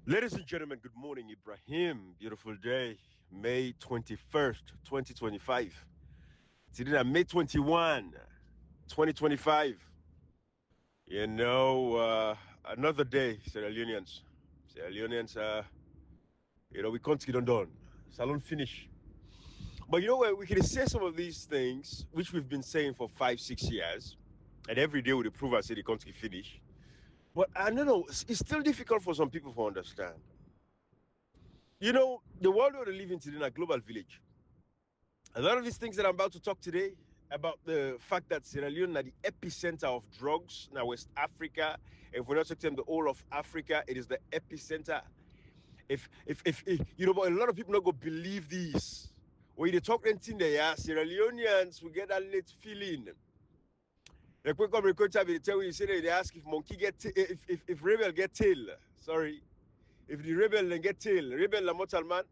Ladies and gentlemen, good morning, Ibrahim. Beautiful day, May 21st, 2025. Today, May 21, 2025. Another day, Sierra Leoneans. Sierra Leoneans, we can't get undone. Salon finish. But you know what? We can say some of these things, which we've been saying for 5, 6 years, and every day we prove us say the country finish. But I don't know, it's still difficult for some people to understand. The world we live in today is a global village. A lot of these things that I'm about to talk today about the fact that Sierra Leone is the epicenter of drugs in West Africa. If we're not talking the whole of Africa, it is the epicenter. But a lot of people not going to believe this. When you talk anything there, Sierra Leoneans, we get that late feeling. Like we come record time, they tell you, they ask if monkey get if rebel get tail. Sorry. If the rebel then get tail, rebel la mortal man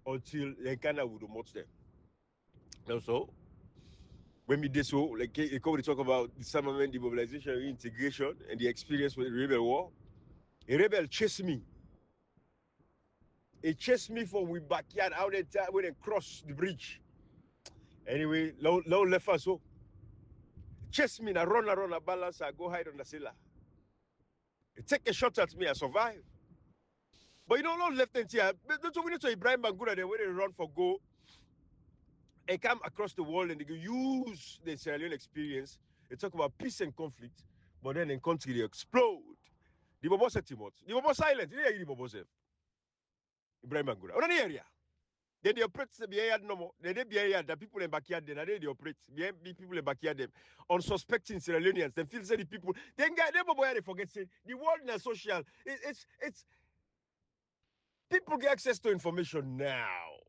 until they can would watch them. Also, when we did so, like they talk about disarmament, demobilization, reintegration, and the experience with the rebel war. A rebel chased me. He chased me from we backyard out there when they cross the bridge. Anyway, low left us so. Chase me, I run, I balance, I go hide on the cellar. He take a shot at me, I survive. But no left end here. Don't you to Ibrahim Bangura, they when they run for goal. They come across the world and they use the Sierra Leone experience. They talk about peace and conflict, but then in country they explode. The Bobo said Timot. The Bobo silent. You hear the Bobo say. Ibrahim Bangura. On the area. Then they operate the backyard no more. They backyard the people in backyard then they operate. The people in backyard them. Unsuspecting Sierra Leoneans. They feel say the people. Then guy they forget say the world is social. It's people get access to information now.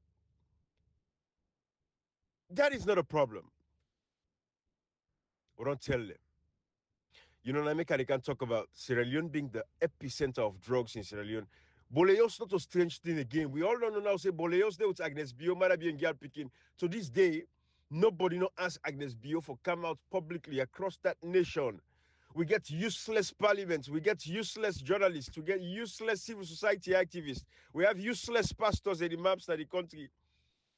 That is not a problem. We don't tell them. In America, they can talk about Sierra Leone being the epicenter of drugs in Sierra Leone. Boleos not a strange thing again. We all don't know now say Boleos there with Agnes Bio, Marabi and Gyal Picking. To this day, nobody no ask Agnes Bio for come out publicly across that nation. We get useless parliaments, we get useless journalists, we get useless civil society activists. We have useless pastors and imams in the country.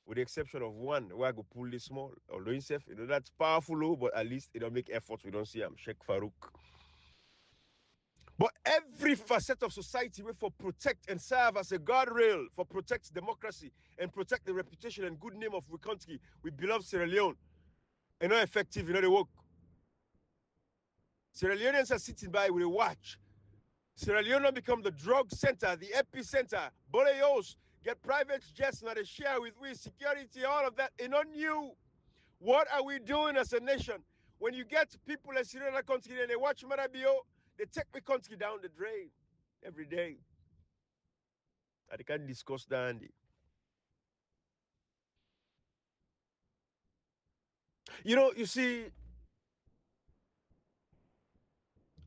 With the exception of one, where I go pull this small. Although himself, that's powerful, but at least it don't make efforts. We don't see him. Sheikh Farouk. But every facet of society will for protect and serve as a guardrail for protect democracy and protect the reputation and good name of the country. We belong Sierra Leone. And not effective, they work. Sierra Leoneans are sitting by with a watch. Sierra Leone become the drug center, the epicenter. Boleos get private jets, not a share with we, security, all of that. And on you, what are we doing as a nation? When you get people in Sierra Leone country and they watch Marabio, they take the country down the drain every day. And they can't discuss that. You see,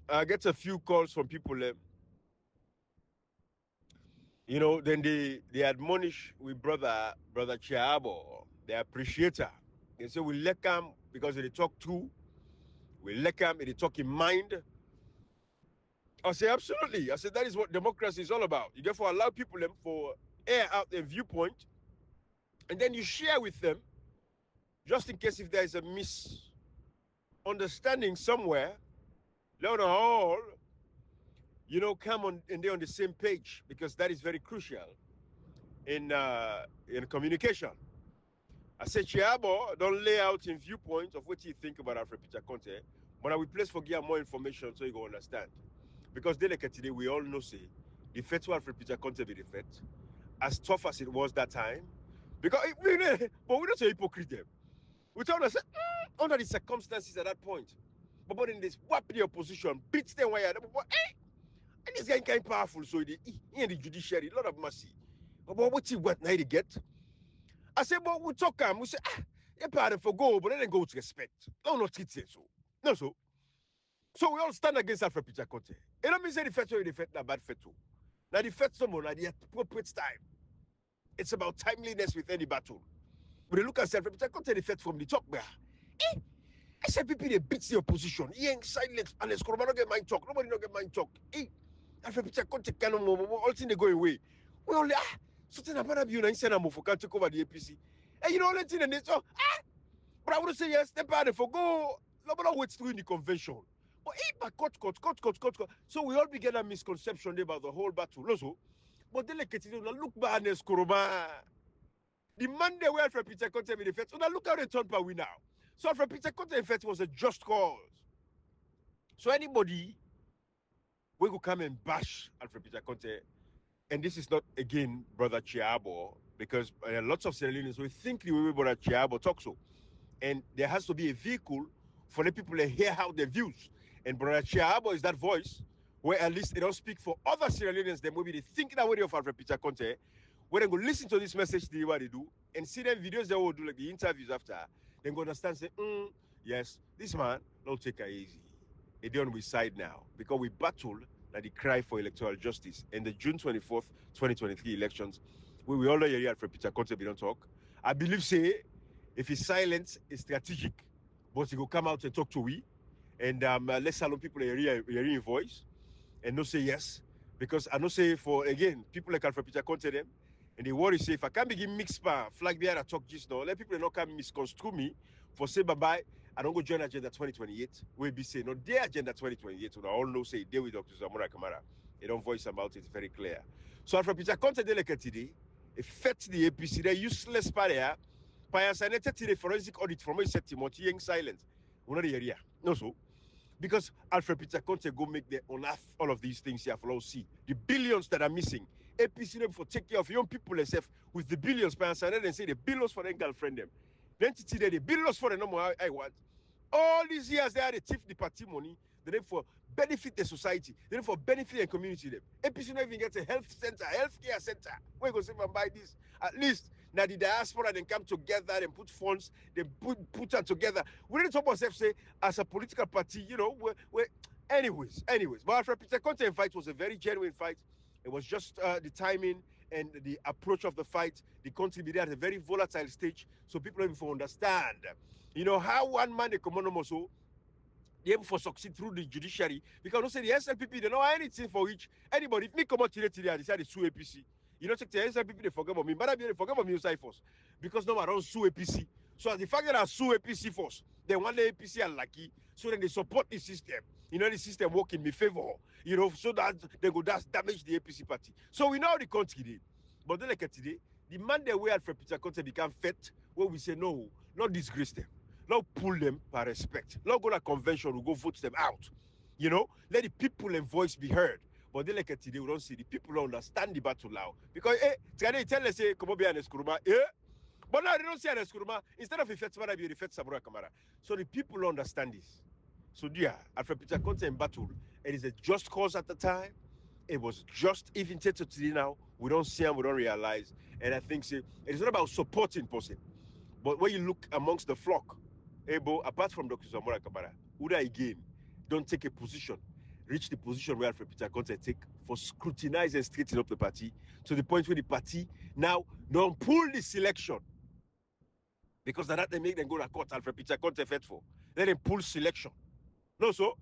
I get a few calls from people. Then they admonish with brother Chiabo. They appreciate her. They say we let them because they talk too. We let them, they talk in mind. I say, absolutely. I said, that is what democracy is all about. You therefore allow people for air out their viewpoint, and then you share with them, just in case if there is a misunderstanding somewhere, let them all, come on and they're on the same page, because that is very crucial in communication. I said, Chiabo, don't lay out in viewpoint of what you think about EPI-CENTER, but I will place for you more information so you can understand. Because today, we all know, say, the federal EPI-CENTER be the fed, as tough as it was that time. Because, but we don't say hypocrite them. We tell them, under the circumstances at that point, but in this, what the opposition beats them where and this guy kind of powerful, so in the judiciary, a lot of mercy. But what he what now they get? I say, but we talk we say, they part for go, but then they go with respect. No, not treat it so. No, so. So we all stand against that for EPI-CENTER. It don't mean say the federal the not bad federal. Now the fed someone at the appropriate time. It's about timeliness with any battle. When they look at EPI-CENTER the fed from the top there. SFPP they beat the opposition. He ain't silent unless Koroma don't get mind talk. Nobody don't get mind talk. Alfred Peter Conte can all thing they go away. We only something about you and send them for can take over the APC. And you know all thing and they so but I would say yes, step out and for go. Nobody waits to win the convention. But if cut. So we all began a misconception about the whole battle. Also, but they like it look back and Skoroma. The Monday where Alfred Peter Conte in the first. Now look how they turned by we now. So Alfred Peter Conte in fact was a just cause. So anybody we could come and bash Alfred Peter Conte, and this is not again Brother Chiabo, because lots of Sierra Leoneans will think the way Brother Chiabo talks so. And there has to be a vehicle for the people to hear how their views. And Brother Chiabo is that voice where at least they don't speak for other Sierra Leoneans, then maybe they think that way of Alfred Peter Conte, where they go listen to this message, they what they do, and see them videos they will do, like the interviews after, then go understand, say, yes, this man, don't take it easy. They don't we side now, because we battled like the cry for electoral justice in the June 24th, 2023 elections. We all know Alfred Peter Conte, we don't talk. I believe, say, if his silence is strategic, but he will come out and talk to we, and let's allow people hearing voice, and not say yes, because I not say for again people like Alfred Peter Conte them, and they worry say if I can't begin mixed power flag behind I talk just now, let people not come misconstrue me for say bye bye. I don't go join Agenda 2028. We'll be saying no, their Agenda 2028. So I all know say they with Dr. Zamora Kamara. They don't voice about it very clear. So Alfred Peter Conte they like today, it fits the APC, they're useless party. By signated the forensic audit from a set Timothy Yang silent. We're not the area. No, so because Alfred Peter Conte go make the unearth all of these things here for us see the billions that are missing. APC them for take care of young people themselves with the billions by signated and say the billions for their girlfriend them. Then to the billions for the number I want. All these years they are the thief the party money. They need for benefit the society. They need for benefit the community. Them. APC not even get a health center, healthcare center. Where go say and buy this? At least now the diaspora then come together and put funds, they put that together. We didn't talk about say as a political party, you know, anyways. But Alfred Peter Conte fight was a very genuine fight. It was just the timing and the approach of the fight. The country be there at a very volatile stage, so people don't even understand. You know how one man the common so they able to succeed through the judiciary because don't say the SLPP they know anything for which anybody if me come out today I decide to sue APC. You know, take the SLPP they forget about me, but I they forget about me inside force because no I don't sue APC. So the fact that I sue APC force, then one day APC are lucky, so then they support the system. You know, the system work in my favor. You know, so that they go damage the APC party. So we know the country did, but then like today, the man they way Alfred Peter Conte become fet where we say no, not disgrace them. Not pull them by respect. Not go to a convention, we go vote them out. You know, let the people and voice be heard. But they like today, we don't see the people don't understand the battle now. Because today tell us say come be an eskuruma, but now they don't say an eskuruma. Instead of effects, be the effects Sabura Kamara. So the people don't understand this. So yeah, Alfred Peter Conte in battle, it is a just cause at the time. It was just even to today now. We don't see them, we don't realize. And I think say it is not about supporting person. But when you look amongst the flock, Ebo, apart from Dr. Zamora Kabara, Uda again, don't take a position, reach the position where Alfred Peter Conte take for scrutinize and straighten up the party to the point where the party now don't pull the selection. Because that they make them go to court, Alfred Peter Conte fed for. Let them pull selection. No, so,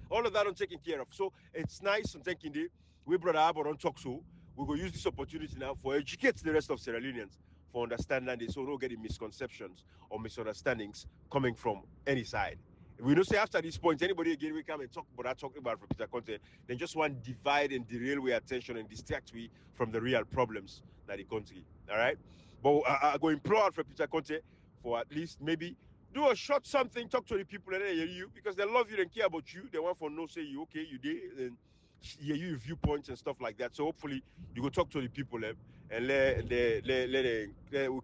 all of that I'm taken care of. So it's nice and thanking the we brother Abba don't talk so. We go use this opportunity now for educate the rest of Sierra Leoneans for understanding this so don't get the misconceptions or misunderstandings coming from any side. If we don't say after this point, anybody again we come and talk about talking about Peter Conte, then just want divide and derail we attention and distract we from the real problems that the country. All right. But I go implore Alfred Peter Conte for at least maybe do a short something, talk to the people and they hear you because they love you and care about you. They want for no say you okay, you did and hear you viewpoints and stuff like that. So hopefully you go talk to the people and let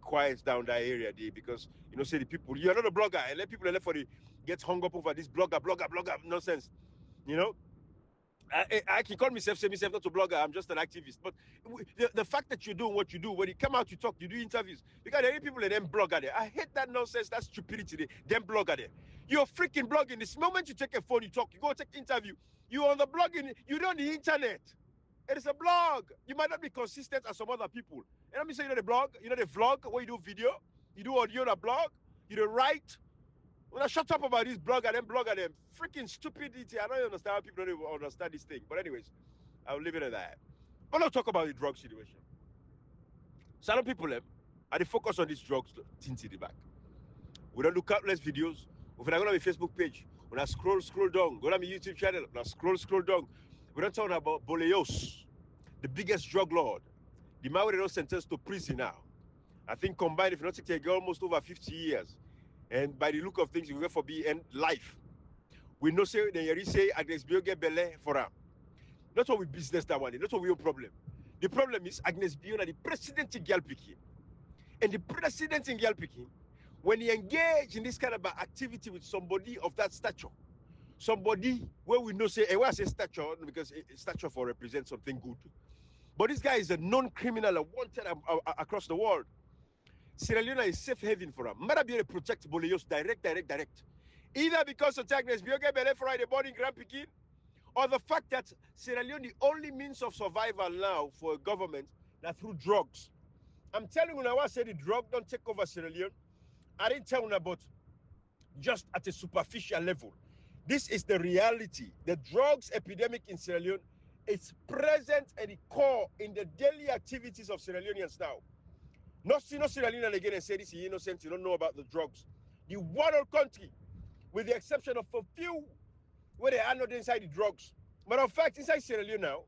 quiet down that area there because you know say the people you're not a blogger and let people for the get hung up over this blogger nonsense. You know. I can call myself, say myself not a blogger, I'm just an activist. But the fact that you're doing what you do, when you come out, you talk, you do interviews, because there are people that them blogger there. I hate that nonsense, that stupidity, them blogger there. You're freaking blogging. This moment you take a phone, you talk, you go take interview, you're on the blogging, you're on the internet. It is a blog. You might not be consistent as some other people. And let me say, you know the blog, you know the vlog, where you do video, you do audio on a blog, you do write, When I shut up about this blogger, them freaking stupidity. I don't understand how people don't even understand this thing. But anyways, I'll leave it at that. But let's talk about the drug situation. Some people them, and they focus on these drugs things in the back. We don't do countless videos. If I go on my Facebook page, when I scroll down, go on my YouTube channel, when I scroll down, we don't talk about MULES, the biggest drug lord. The man was sentenced to prison now. I think combined, if not take almost over 50 years. And by the look of things, you go for be end life. We know say the Yeri say Agnes Bio get belle for him. Not what we business that one, not what we have problem. The problem is Agnes Bio the president in girl picking. And the president in girl picking, when he engage in this kind of activity with somebody of that stature, somebody where we know say, and why I say stature, because stature for represents something good. But this guy is a known criminal and wanted across the world. Sierra Leone is safe haven for him. Mother be able to protect Boleos direct. Either because of Agnes Bioge Bele for the body in Grand Pekin, or the fact that Sierra Leone, the only means of survival now for a government, that through drugs. I'm telling you now, I say the drug don't take over Sierra Leone. I didn't tell you about just at a superficial level. This is the reality. The drugs epidemic in Sierra Leone is present at the core in the daily activities of Sierra Leoneans now. Not Sierra Leone again and say this is innocent, you don't know about the drugs. The whole country, with the exception of a few where they are not inside the drugs. Matter of fact, inside Sierra Leone now,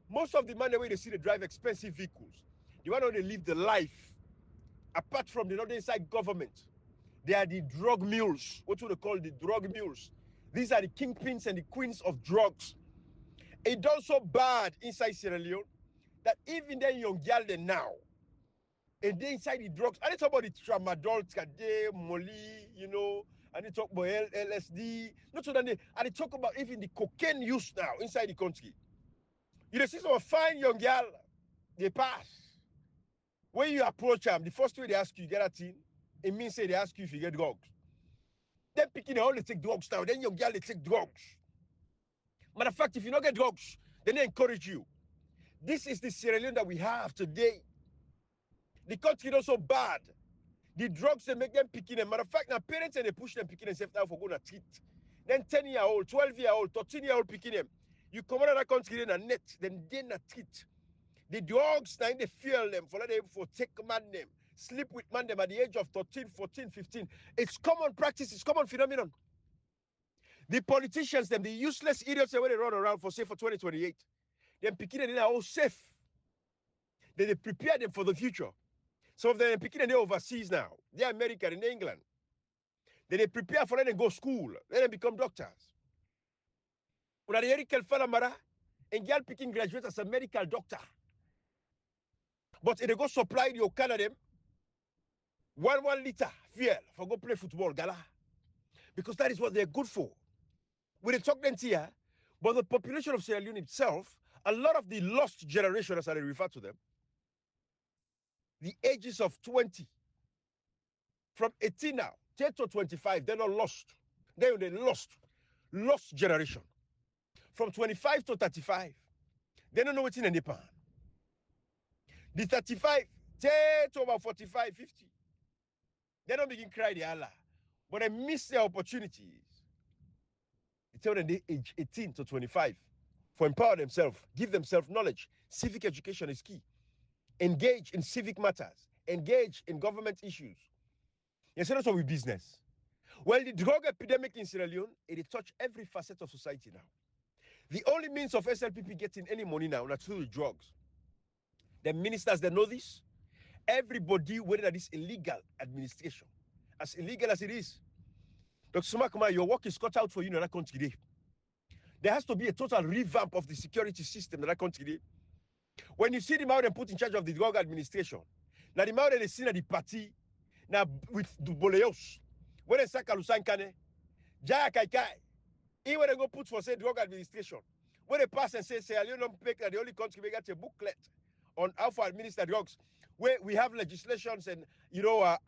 most of the man the way they see they drive expensive vehicles. The one where they live the life, apart from the not inside government. They are the drug mules. What do they call the drug mules? These are the kingpins and the queens of drugs. It done so bad inside Sierra Leone that even then young girl now, and they inside the drugs. I didn't talk about the tramadol, Tkade, Molly, you know, I didn't talk about LSD. Not so that I didn't talk about even the cocaine use now inside the country. You see some fine young girl, they pass. When you approach them, the first way they ask you, get a thing, it means say they ask you if you get drugs. Then picking all they take drugs now, then young girl they take drugs. Matter of fact, if you don't get drugs, then they encourage you. This is the Sierra Leone that we have today. The country is so bad. The drugs they make them picking them. Matter of fact, now parents and they push them picking themselves now for going to treat. Then 10-year-old, 12-year-old, 13-year-old picking them. You come out of that country in a net, then they not treat. The dogs now they feel them for them for take man them, sleep with man them at the age of 13, 14, 15. It's common practice, it's common phenomenon. The politicians, them, the useless idiots where they run around for say for 2028, them picking them are all safe. Then they prepare them for the future. Some of them are picking them overseas now. They're American in England. Then they prepare for them and go school. Then they become doctors. When they hear Kelfala Mara, and girl picking graduates as a medical doctor. But if they go supply the Okada them, 1 liter fuel for go play football, gala. Because that is what they're good for. We they talk them here, but the population of Sierra Leone itself, a lot of the lost generation, as I refer to them, the ages of 20, from 18 now, 10 to 25, they're not lost. They're lost generation. From 25 to 35, they don't know what's in any pan. The 35, 10 to about 45, 50, they don't begin cry the Allah, but they miss their opportunities. They tell them they age 18 to 25 for empower themselves, give themselves knowledge. Civic education is key. Engage in civic matters, engage in government issues. You say that's what we business. Well, the drug epidemic in Sierra Leone, it touches every facet of society now. The only means of SLPP getting any money now, that's through the drugs. The ministers, they know this. Everybody, whether that is illegal administration, as illegal as it is. Dr. Sumakuma, your work is cut out for you in that country today. There has to be a total revamp of the security system in that country today. When you see the man put in charge of the drug administration, now the man they see at the party, now with the Boleos, when they say Kalusankane, Jaya Kaikai, even when they go put for say drug administration, when they pass and say Sierra Leone the only country we got a booklet on how to administer drugs, where we have legislations and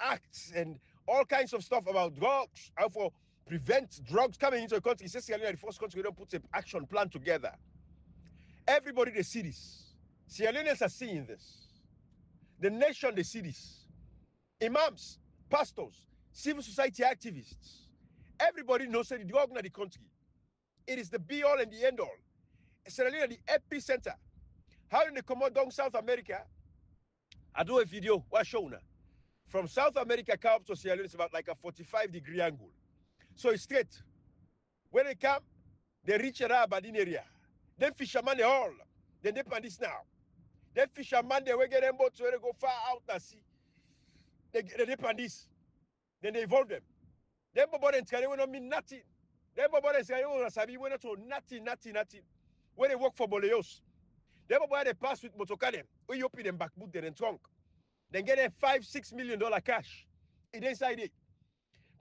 acts and all kinds of stuff about drugs, how to prevent drugs coming into the country. Say Sierra Leone the first country we don't put an action plan together. Everybody they see this. Sierra Leoneans are seeing this. The nation they see this. Imams, pastors, civil society activists, Everybody knows that the drug in the country. It is the be-all and the end-all. Sierra Leone the epicenter. How did they come out down South America? I do a video, what show now? From South America come up to Sierra Leone, it's about like a 45-degree angle. So it's straight. When they come, they reach a Aberdeen area. Then fishermen they all. Then they pan this now. Then fishermen they will get them boats where they go far out and sea. They pan this. Then they evolve them. Then bobody and will not mean nothing. Then bobody and will sabi when to nothing. When they work for Boleos. Then bobody they pass with motocar them. When you open them back boot then trunk. Then get a $5-6 million cash. It inside it.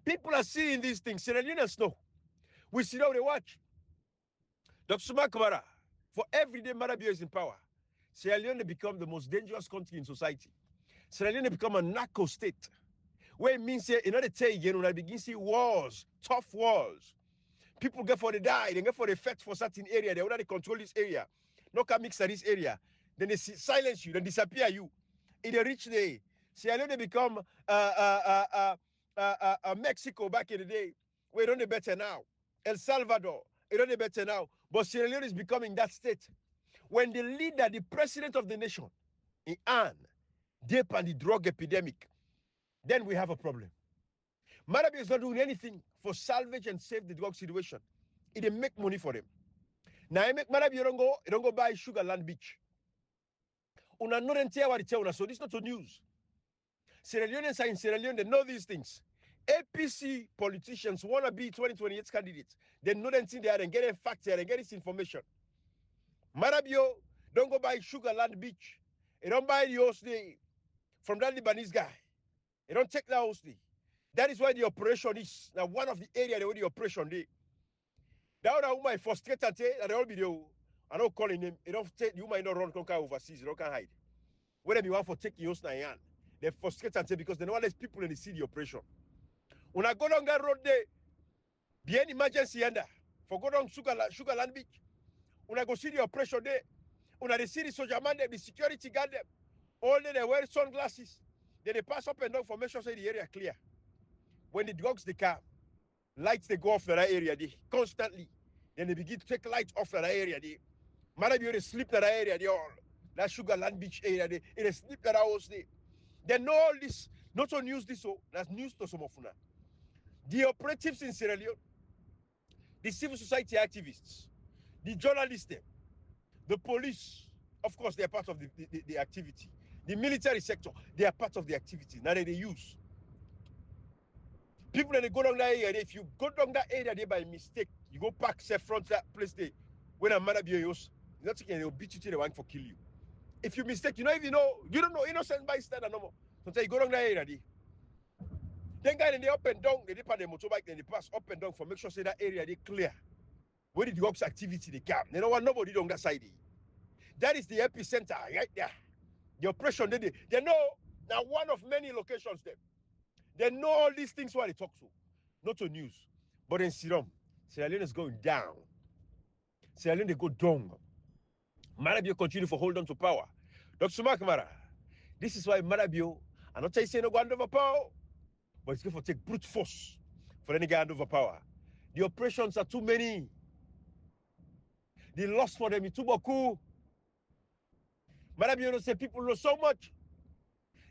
People are seeing these things. Sierra Leoneans know. We sit down, they watch. Dr. Sumakumara, for every day Marabio is in power, Sierra Leone become the most dangerous country in society. Sierra Leone become a narco state. Where it means, in order to tell you again, when I begin to see wars, tough wars, people get for the die, they get for the fight for certain area, they already control this area. No can mix at this area. Then they silence you, then disappear you. In a rich day, Sierra Leone become Mexico back in the day. We don't know better now. El Salvador, we don't know better now. But Sierra Leone is becoming that state. When the leader, the president of the nation, in Anne, dip on the drug epidemic, then we have a problem. Marabio is not doing anything for salvage and save the drug situation. It didn't make money for them. Now I make Marabio don't go buy Sugar Land Beach. Una no so this is not a news. Sierra Leoneans are in Sierra Leone, they know these things. APC politicians want to be 2028 candidates. They know them thing there and get a fact here and get this information. Marabio don't go buy Sugar Land Beach. He don't buy the host day from that Lebanese guy. He don't take that host day. That is why the operation is. Now one of the areas where the operation day. That other woman frustrated that they all be there. I don't call him. He don't take the woman not run conquer overseas. They don't can hide. When they want for take the host now, they frustrated because they know less people in the city operation. When I go down that road there, be an emergency under for go down Sugar Land Beach. When I go see the operation there, when I see the soldier man there, the security guard them, all day they wear sunglasses. Then they pass up and down for make sure say the area clear. When the drugs they come, lights they go off that area they constantly. Then they begin to take lights off that area they. Marabio they sleep that area they all. That Sugar Land Beach area they sleep that house they. They know all this, not on news this so that's news to some of Fornah. The operatives in Sierra Leone, the civil society activists, the journalists, the police, of course, they are part of the activity. The military sector, they are part of the activity. Now they use. People that they go down that area, if you go down that area there by mistake, you go park say front that place there, when a man be yours, not taking they'll beat you till they want for kill you. If you mistake, you don't know innocent bystander no more. So you go down that area there. Then guys, they up and down, they dip on the motorbike, then they pass up and down for make sure say that area they clear. Where the drugs activity they come. They don't want nobody down that side. That is the epicenter right there. The operation they know now one of many locations there. They know all these things while they talk to. Not to news. But in Sierra Leone is going down. Sierra Leone they go down. Marabio continue for hold on to power. Dr. Sumakumara, this is why Marabio, I'm not saying no go hand over power. But it's going to take brute force for any guy hand over power. The operations are too many. The loss for them is too beaucoup. Marabio say people know so much.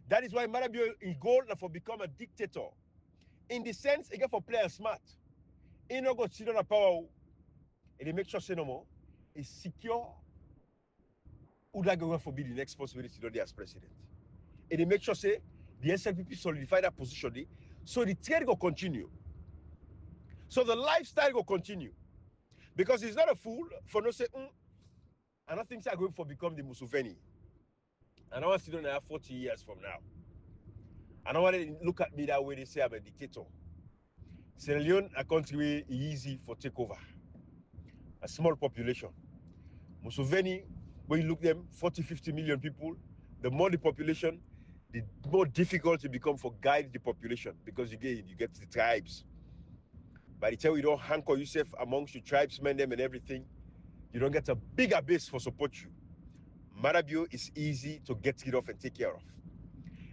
That is why Marabio is goal for become a dictator. In the sense, again for players smart. He not go sit on a power. And they make sure say no more. Is secure. Who that going to be the next possibility to do as president. And they make sure say the SLPP solidify that position. So the trade will continue. So the lifestyle will continue. Because he's not a fool for no say, and I think are going for become the Museveni. And I want to do 40 years from now. And I want to look at me that way they say I'm a dictator. Sierra Leone, a country where it's easy for takeover. A small population. Museveni, when you look at them, 40, 50 million people, the more the population, the more difficult it becomes for guide the population because you get the tribes. By the time you don't hanker yourself amongst your tribesmen them and everything, you don't get a bigger base for support you. Marabio is easy to get rid of and take care of.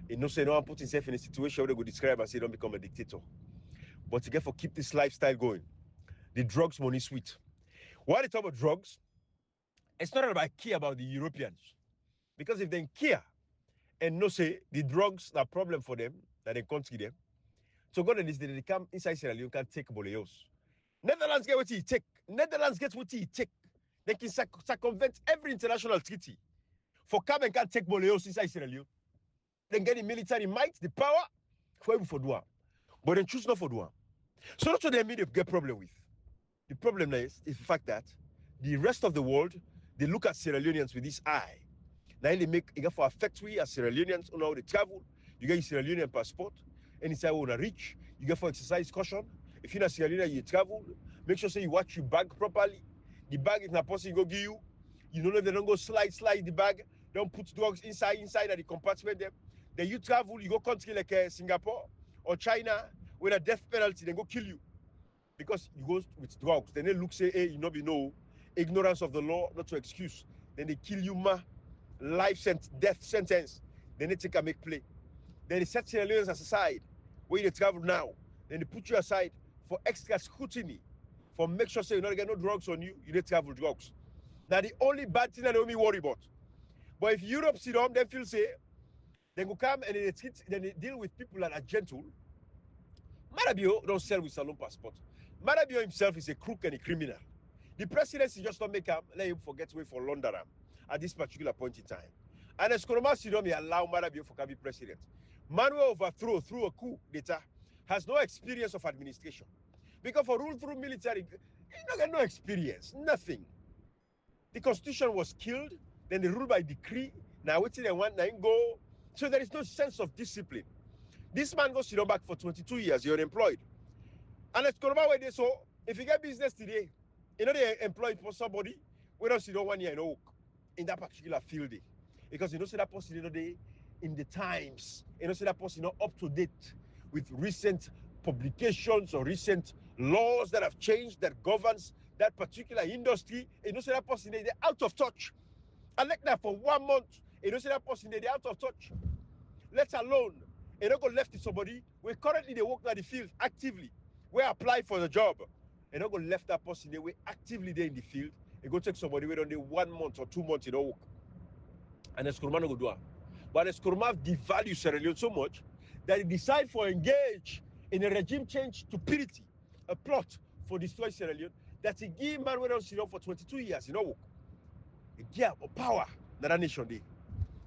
You know, say no one put himself in a situation where they go describe and say don't become a dictator. but to get for keep this lifestyle going. The drugs money sweet. Why they talk about drugs? It's not about care about the Europeans. Because if they care and no say the drugs are problem for them, that they can't see them. So God is they come inside Sierra Leone can take MULES. Netherlands get what he take. Netherlands gets what he take. They can circumvent every international treaty. For come and can take MULES inside Sierra Leone. Then get the military might, the power, for doing. But then choose not for doing. So that's what they mean they get problem with. The problem is the fact that the rest of the world, they look at Sierra Leoneans with this eye. Now they make it for affect we as Sierra Leoneans, on how they travel. You get your Sierra Leonean passport. Anytime you want to reach, you get for exercise caution. If you're not Sierra Leone, you travel. Make sure say you watch your bag properly. The bag is not possible to give you. You don't know if they don't go slide the bag. Don't put drugs inside at the compartment them. Then you travel, you go country like Singapore or China with a death penalty, then go kill you. Because you go with drugs. Then they look say, hey, you know, ignorance of the law, not to excuse. Then they kill you, death sentence. Then they take a make play. Then they set Sierra Leoneans aside where they travel now. Then they put you aside for extra scrutiny. For make sure say you not get no drugs on you, you don't travel drugs. Now the only bad thing that they only worry about. But if Europe sit down, they feel say, they go come and then they deal with people that are gentle. Marabio don't sell with salon passport. Marabio himself is a crook and a criminal. The presidency just don't make him, let him forget way for London at this particular point in time. And as Koroma Sidon may allow Marabio for to be president. Manuel overthrow through a coup d'etat has no experience of administration. Because for rule through military, he don't get no experience, nothing. The constitution was killed, then they rule by decree. Now waiting and one nine go. So there is no sense of discipline. This man goes sit back for 22 years, you're unemployed. And let's go where they so if you get business today, you know they employed for somebody, we don't sit down 1 year in work in that particular field day. Because you know see that person you know they in the times, you know see that person not up to date with recent publications or recent laws that have changed that governs that particular industry. You know see that person they're out of touch. And like that for 1 month, you know see that person they're out of touch. Let alone, you don't go left to somebody. We currently they work at the field actively. We apply for the job. You don't go left that person they we actively there in the field. You go take somebody wait on the 1 month or 2 months you don't work. And the Skurma no go do it. But the Skurma devalue Sierra Leone so much that he decide for engage in a regime change stupidity, a plot for destroy Sierra Leone that he give man went on Sierra Leone for 22 years, you know work. He give power that nation day.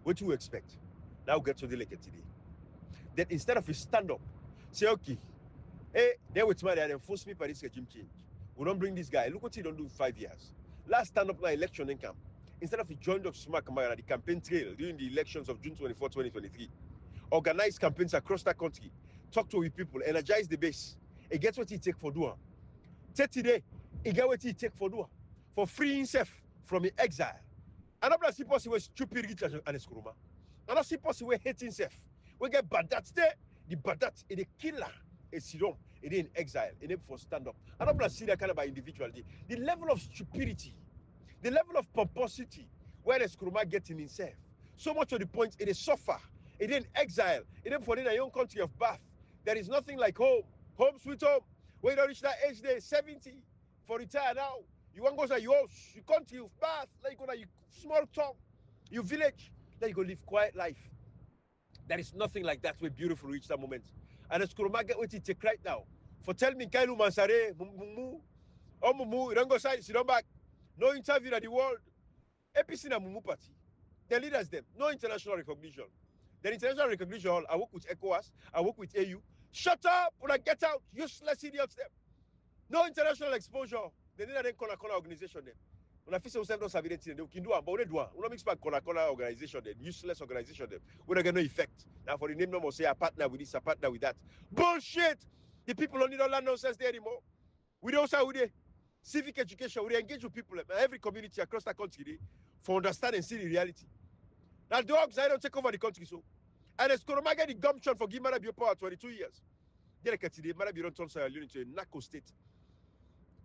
What do you expect? Now get to the lake today. That instead of a stand up, say, okay, hey, they with me, they enforce me by this regime change. We don't bring this guy. Look what he don't do in 5 years. Last stand up now election in camp. Instead of he joined up Suma Kamara at the campaign trail during the elections of June 24, 2023. Organize campaigns across that country. Talk to people, energize the base. He gets what he take for doing. Today, he get what he take for doing. For freeing himself from the exile. And I'm not supposed to be stupid rich and Eskuruma. I'm not supposed to be hating himself. We get Badat there. The Badat is the killer. It's Sidon. It is in exile. It is for stand up. And I'm not seeing that kind of individual. The level of stupidity, the level of pomposity where Eskuruma gets in himself. So much to the point it is suffer. It is in exile. It is for in a young country of birth. There is nothing like home. Home sweet home. When you don't reach that age there, 70 for retire now. You want to go to your house, your country of birth, like you go to your small town, your village, then you go live quiet life. There is nothing like that. We're beautiful reach that moment. And it's Kuruma get what you take right now. For tell me, Kailu Mansare, Mumu, oh Mumu, you don't go side, sit down back. No interview at the world. APC na Mumu party. The leaders them. No international recognition. The international recognition, I work with ECOWAS, I work with AU. Shut up when I get out. Useless idiots them. No international exposure. They need a corner organization them. When I feel yourself don't have anything, they can do it, but they do it. We don't mix back corner organization them, useless organization them. We don't get no effect. Now for the name number say I partner with this, I partner with that. Bullshit! The people don't need all that nonsense there anymore. We don't say we civic education, we engage with people every community across the country for understand and see the reality. Now dogs, I don't take over the country so. And it's going to get the gumption for giving Marabio power 22 years. They like today, Marabio don't turn Sierra Leone into a narco state.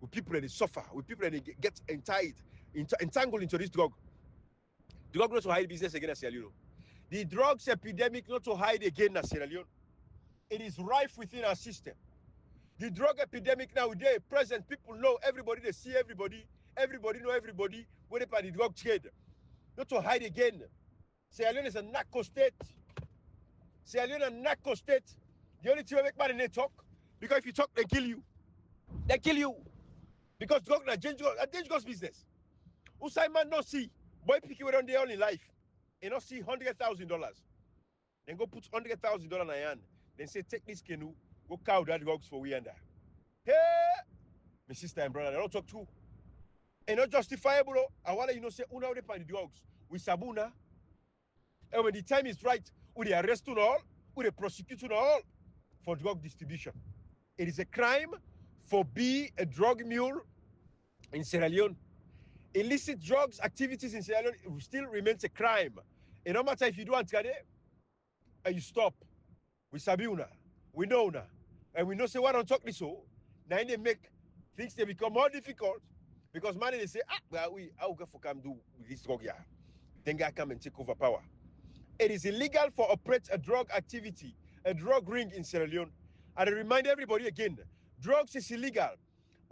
With people that they suffer, with people that they get entangled into this drug. The drug not to hide business again in Sierra Leone. The drugs epidemic not to hide again in Sierra Leone. It is rife within our system. The drug epidemic now, there present, people know everybody, they see everybody, everybody know everybody, where they the drug trade. Not to hide again. Sierra Leone is a narco state. Sierra Leone is a narco state. The only thing we make money they talk, because if you talk, they kill you. They kill you. Because drug is a dangerous business. Usaiman no see, boy pick it on their only life. And not see $100,000. Then go put $100,000 in your hand. Then say, take this canoe, go cow that drugs for we and that. Hey, my sister and brother, they don't talk to. And not justifiable. I want you know say, una de pan the drugs with Sabuna. And when the time is right, we they arrest you all, we they prosecute you all for drug distribution. It is a crime for be a drug mule in Sierra Leone. Illicit drugs activities in Sierra Leone still remains a crime. And no matter if you do antikade, and you stop. We sabi una, we know una, and we know say why don't talk this so. Now they make things they become more difficult because man they say well how can for come do with this drug here? Then guy come and take over power. It is illegal for operate a drug activity, a drug ring in Sierra Leone. And I remind everybody again, drugs is illegal.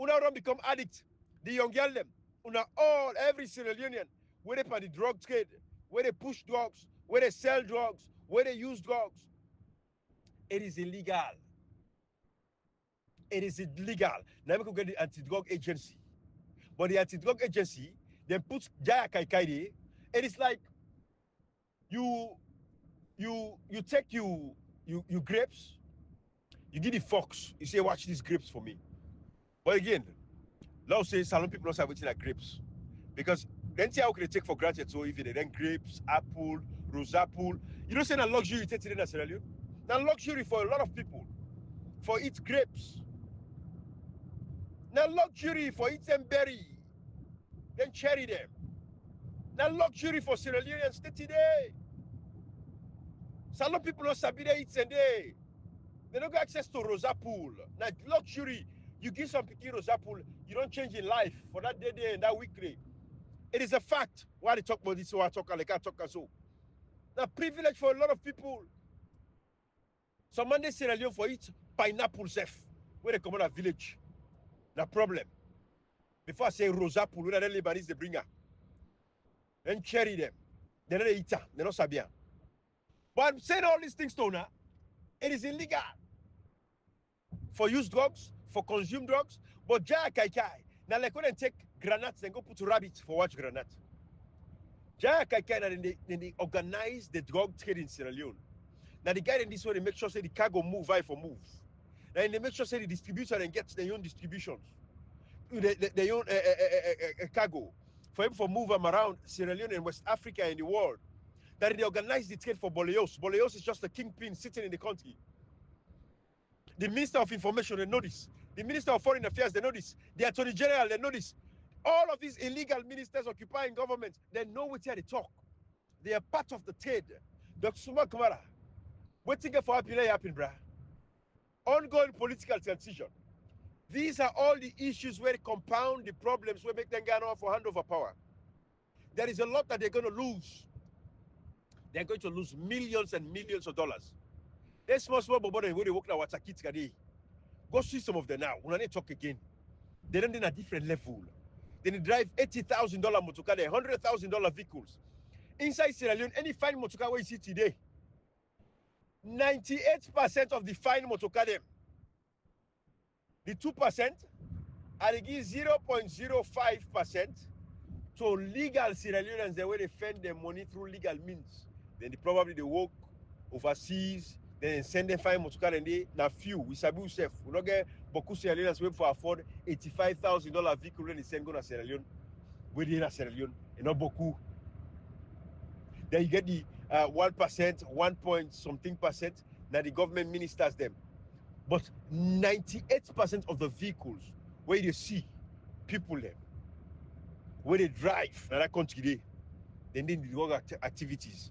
Una don't become addict. The young girl them, una all every Sierra Leonean, where they for the drug trade, where they push drugs, where they sell drugs, where they use drugs. It is illegal. It is illegal. Now we could get the anti-drug agency. But the anti-drug agency, then puts Jaya Kaikai. It is like you take you grapes, you give the fox, you say, watch these grapes for me. But again, now say salon people don't have waiting like grapes. Because then see how can they take for granted so if they then grapes, apple, rose apple. You don't say that luxury taking in Sierra Leone. Now luxury for a lot of people. For eat grapes. Now luxury for eat them berry. Then cherry them. Now luxury for Sierra Leoneans today. Some people don't sabi they eat and they don't get access to rose apple. Now luxury, you give some people rose apple, you don't change in life for that day and that weekly. It is a fact. Why they talk about this, why I talk like I talk so. Now privilege for a lot of people. Some man they Sierra Leone for eat pineapple chef where they come out of village. No problem. Before I say rose apple, when the Lebanese they bring her. Then cherry them. Then they eat her. They don't sabi her. But I'm saying all these things to now, it is illegal for use drugs, for consume drugs. But Jaya Kaikai, now like when they take granates and go put rabbits for watch granate. Jaya Kaikai, then they organize the drug trade in Sierra Leone. Now the guy in this way, they make sure say the cargo move, I for move. Now they make sure say the distributor and gets their own distributions, their own cargo for him for move them around Sierra Leone and West Africa and the world. That they organize the trade for Boleos. Boleos is just a kingpin sitting in the country. The Minister of Information, they know this. The Minister of Foreign Affairs, they know this. The Attorney General, they know this. All of these illegal ministers occupying government, they know what they talk. They are part of the trade. Dr. Suma Kamara, waiting for happen, bruh. Ongoing political transition. These are all the issues where they compound the problems where make them get off for handover power. There is a lot that they're going to lose. They're going to lose millions and millions of dollars. There's small bobby where they work now. Go see some of them now. When they talk again, they're in a different level. Then they drive $80,000 motorcar, $100,000 vehicles. Inside Sierra Leone, any fine motorcar where you see today, 98% of the fine motorcar them. The 2% are they give 0.05% to legal Sierra Leoneans the way they spend their money through legal means. Then probably they work overseas, then send them fine motorcar and they now few. We sabi yourself. We don't get beaucoup Sierra Leoneans wait for afford $85,000 vehicle when they send go to Sierra Leone. Where they in Sierra Leone, and not beaucoup. Then you get the 1%, 1 point something percent. Now the government ministers them. But 98% of the vehicles where you see people there, where they drive in that country, then they do activities,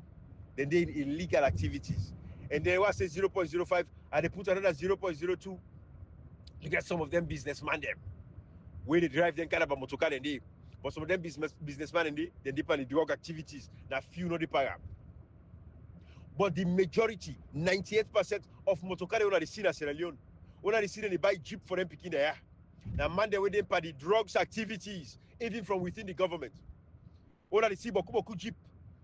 then they illegal activities. And they was say 0.05 and they put another 0.02. You get some of them businessmen them, where they drive them kind of a motorcar and they, but some of them businessmen and they depend on drug activities. Now few no depend. But the majority, 98% of motorcar they see in Sierra Leone, When I see them, they buy jeep for them picking there. Now man they waiting for the drugs activities, even from within the government. When I see boku jeep,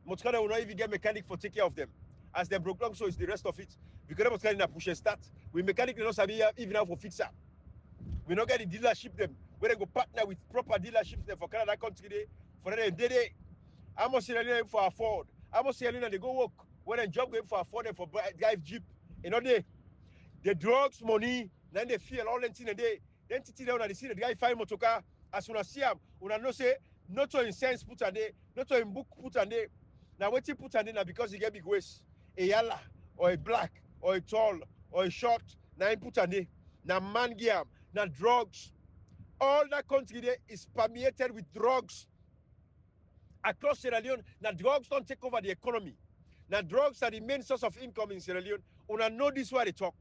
Motkana will not even get mechanic for take care of them. As they broke down, so is the rest of it. Because Motkana na push and start. We mechanic not sabi even how for fixer. We not get the dealership them. Where they go partner with proper dealerships them for Canada country for them day. I must say them for afford. I must say them they go work. When they job going for afford them for drive jeep. You know the drugs money, then they feel all that in a day. Then titi down and they see the guy find motoka as soon as see him. Una no say not to in sense put a day, not to in book put a day. Now what you put a day now because you get big waist, a yellow or a black or a tall or a short. Now you put a day. Now man gear, now drugs. All that country there is permeated with drugs. Across Sierra Leone, now drugs don't take over the economy. Now drugs are the main source of income in Sierra Leone. Una know this why they talk.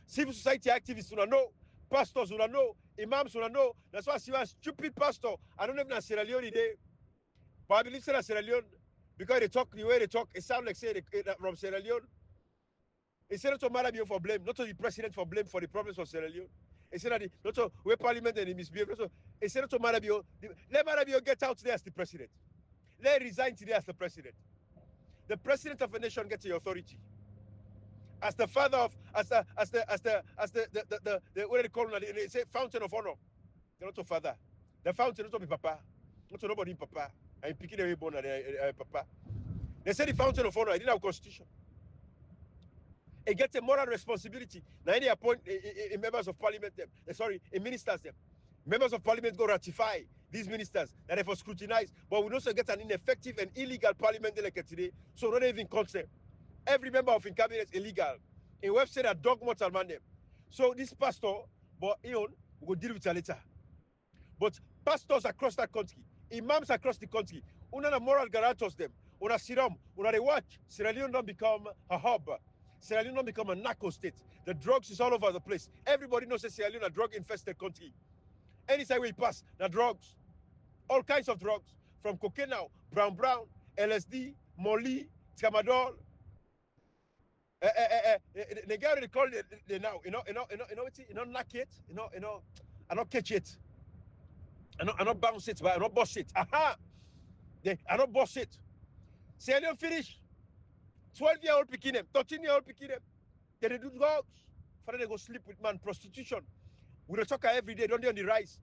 Civil society activists una know, pastors una know, imams una know. That's why I see a stupid pastor. I don't know if na Sierra Leone today, but I believe it's Sierra Leone because they talk the way they talk. It sounds like say they, from Sierra Leone. It's not to Marabio for blame, not to the president for blame for the problems of Sierra Leone. It's not to where parliament and misbehave. It's not to Marabio. Let Marabio get out there as the president. Let resign today as the president. The president of a nation gets the authority. As the father of, as the what do they call it? They say fountain of honor. They're not a father. The fountain not to be papa. Not to nobody papa. I'm picking away born papa. They say the fountain of honor. I didn't have a constitution. It gets a moral responsibility. Now they appoint members of parliament them. Ministers them. Members of parliament go ratify these ministers that they for scrutinize. But we also get an ineffective and illegal parliament elected today. So not even concept. Every member of in cabinet is illegal. A website that dog mortal man them. So this pastor, but we will deal with it later. But pastors across that country, imams across the country, una moral guarantors them. Una siram, una they watch. Sierra Leone don't become a hub. Sierra Leone don't become a narco state. The drugs is all over the place. Everybody knows that Sierra Leone a drug infested country. Anytime we pass, the drugs. All kinds of drugs. From cocaine now, brown, LSD, Molly, Tramadol. The guy they call it now, knock it, I not catch it. I not bounce it, but I not boss it. Aha! I not boss it. Say they finish. 12-year-old picking them, 13-year-old picking them. Then they do drugs. For they go sleep with man, prostitution. We don't talk every day, don't they on the rise?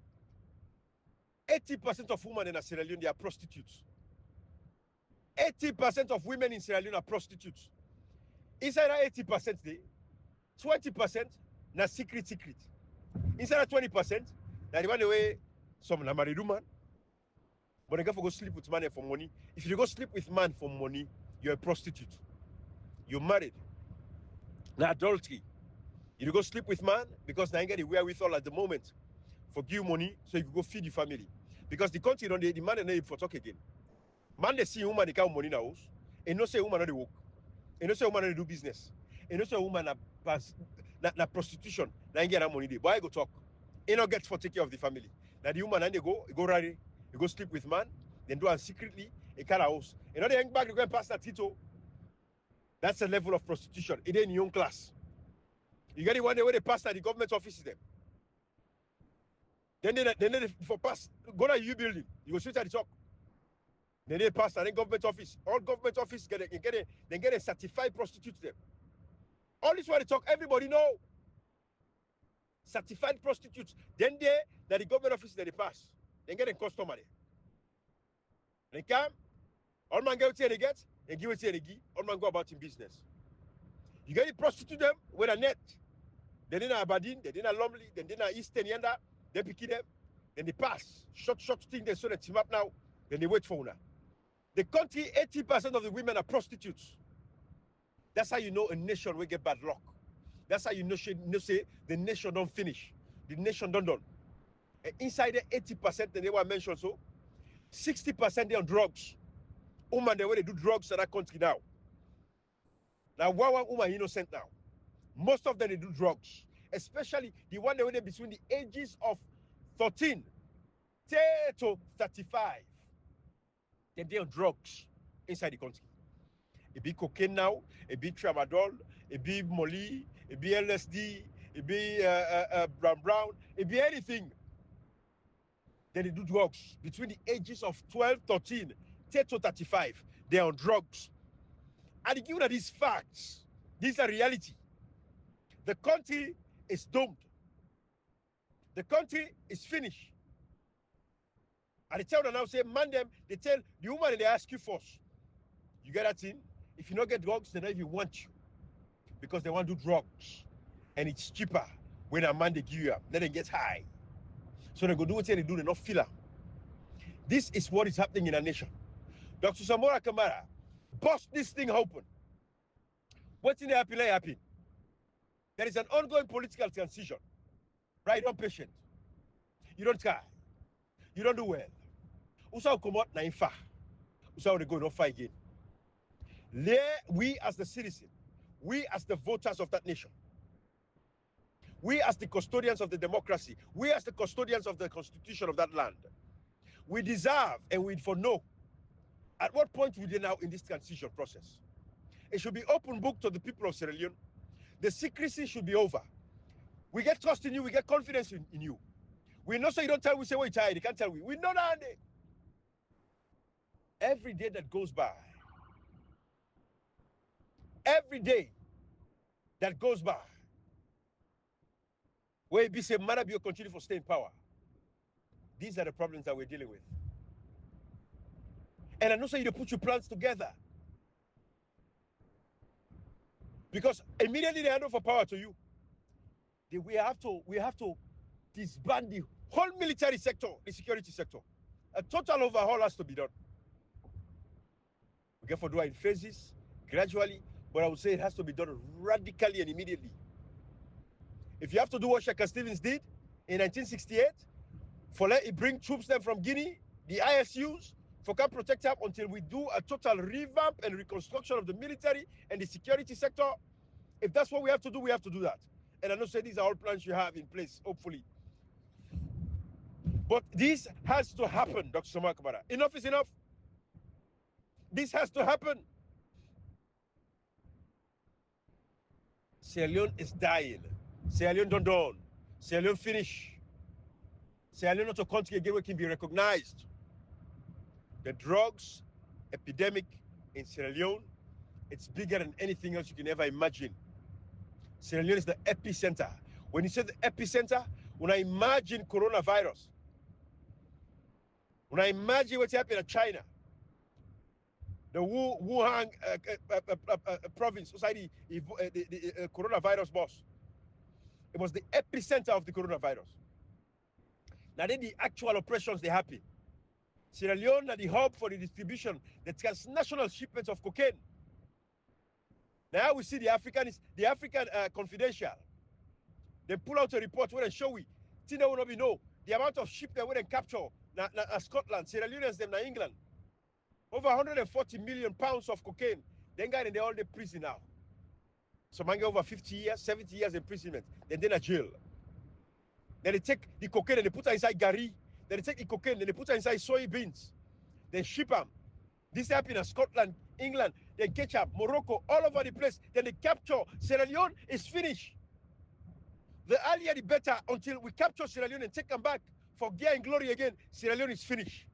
80% of women in Sierra Leone, they are prostitutes. 80% of women in Sierra Leone are prostitutes. Inside that 80%, 20% na secret. Inside that 20%, now the one way some na married woman, but they go for go sleep with man for money. If you go sleep with man for money, you're a prostitute. You're married. Now adultery. You go sleep with man because now you get the wherewithal at the moment for give money so you go feed the family. Because the country don't the man and they for talk again. Man they see woman they count money in the house, and no say woman not they work. And no say woman they do business. And no say woman na prostitution. Now get that money there. Boy go talk. You not get for take care of the family. Now the woman and they go rally, you go sleep with man, then do it secretly a car house. And now they hang back, they go and pass that Tito. That's a level of prostitution. It ain't young class. You get the one day where they pass at the government offices them. Then they for pass, go to U building. You go sit at the top. Then they pass at the government office. All government offices get a certified prostitute them. All this what they talk, everybody know. Certified prostitutes. Then that the government office that they pass. They get a customer there. They come, all man get what they get, and give it to they give. All man go about in business. You get the prostitute them with a net. They didn't Aberdeen, they didn't Lumley, they didn't Eastern Yanda, they pick them, then they pass. Short thing they saw the team up now, then they wait for una. The country, 80% of the women are prostitutes. That's how you know a nation will get bad luck. That's how you know say the nation don't finish. The nation don't done. And inside the 80% they were mentioned so, 60% they on drugs. Women the way they do drugs in that country now. Now one woman innocent now. Most of them they do drugs, especially the one that were between the ages of 13 to 35. They're on drugs inside the country. It be cocaine now, it be tramadol, it be molly, it be LSD, it be brown, it be anything. Then they do drugs between the ages of 12, 13, 10 to 35. They're on drugs. And given these facts, these are reality. The country is doomed. The country is finished. And they tell them now, say, man them, they tell the woman, they ask you first. You get that thing? If you don't get drugs, they don't even want you. Because they want to do drugs. And it's cheaper when a man they give you up. Then they get high. So they go do what they do, they not feel it. This is what is happening in our nation. Dr. Samora Kamara, bust this thing open. What's in the happen? There is an ongoing political transition. Right? You don't patient. You don't try. You don't do well. Usa come out na infa. Usa they go don't fight again. There, we as the citizen, we as the voters of that nation, we as the custodians of the democracy, we as the custodians of the constitution of that land, we deserve and we for know at what point we are now in this transition process. It should be open book to the people of Sierra Leone. The secrecy should be over. We get trust in you, we get confidence in you. We know so you don't tell we say we're tired, you can't tell we know that. Every day that goes by, every day that goes by, where be say Marabio continue for stay in power. These are the problems that we're dealing with. And I know so you put your plans together. Because immediately they hand over power to you. We have to disband the whole military sector, the security sector. A total overhaul has to be done. We get for do it in phases, gradually, but I would say it has to be done radically and immediately. If you have to do what Shaka Stevens did in 1968, for let it bring troops then from Guinea, the ISUs, for can protect up until we do a total revamp and reconstruction of the military and the security sector. If that's what we have to do, we have to do that. And I know say these are all plans you have in place, hopefully. But this has to happen, Dr. Samar Kamara. Enough is enough. This has to happen. Sierra Leone is dying. Sierra Leone don't dawn. Sierra Leone finish. Sierra Leone not a country again where can be recognized. The drugs epidemic in Sierra Leone, it's bigger than anything else you can ever imagine. Sierra Leone is the epicenter. When you say the epicenter, when I imagine coronavirus, when I imagine what's happening in China, the Wuhan province, society, the coronavirus boss, it was the epicenter of the coronavirus. Now then the actual operations they happen. Sierra Leone are the hub for the distribution, the transnational shipments of cocaine. Now we see the African Confidential. They pull out a report where they show we. Tina will not be know the amount of ship they wouldn't capture na Scotland, Sierra Leoneans them na England. Over 140 million pounds of cocaine. Then guy in all the prison now. Some man get over 50 years, 70 years imprisonment. Then they're in jail. Then they take the cocaine and they put it inside gari. Then they take the cocaine and they put it inside soybeans. Then ship them. This happened in Scotland, England, then Ketchup, Morocco, all over the place. Then they capture. Sierra Leone is finished. The earlier the better until we capture Sierra Leone and take them back for gear and glory again. Sierra Leone is finished.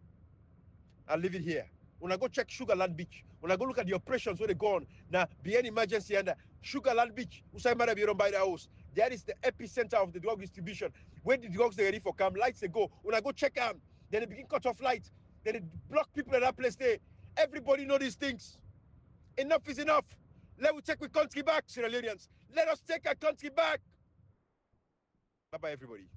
I'll leave it here. When I go check Sugarland Beach, when I go look at the operations where they go on, now be an emergency under Sugarland Beach, Usai Marabi don't buy the house. That is the epicenter of the drug distribution. When the drugs they ready for come, lights they go. When I go check them, then they begin cut off light. Then they block people at that place there. Everybody know these things. Enough is enough. Let us take our country back, Sierra Leoneans. Let us take our country back. Bye-bye, everybody.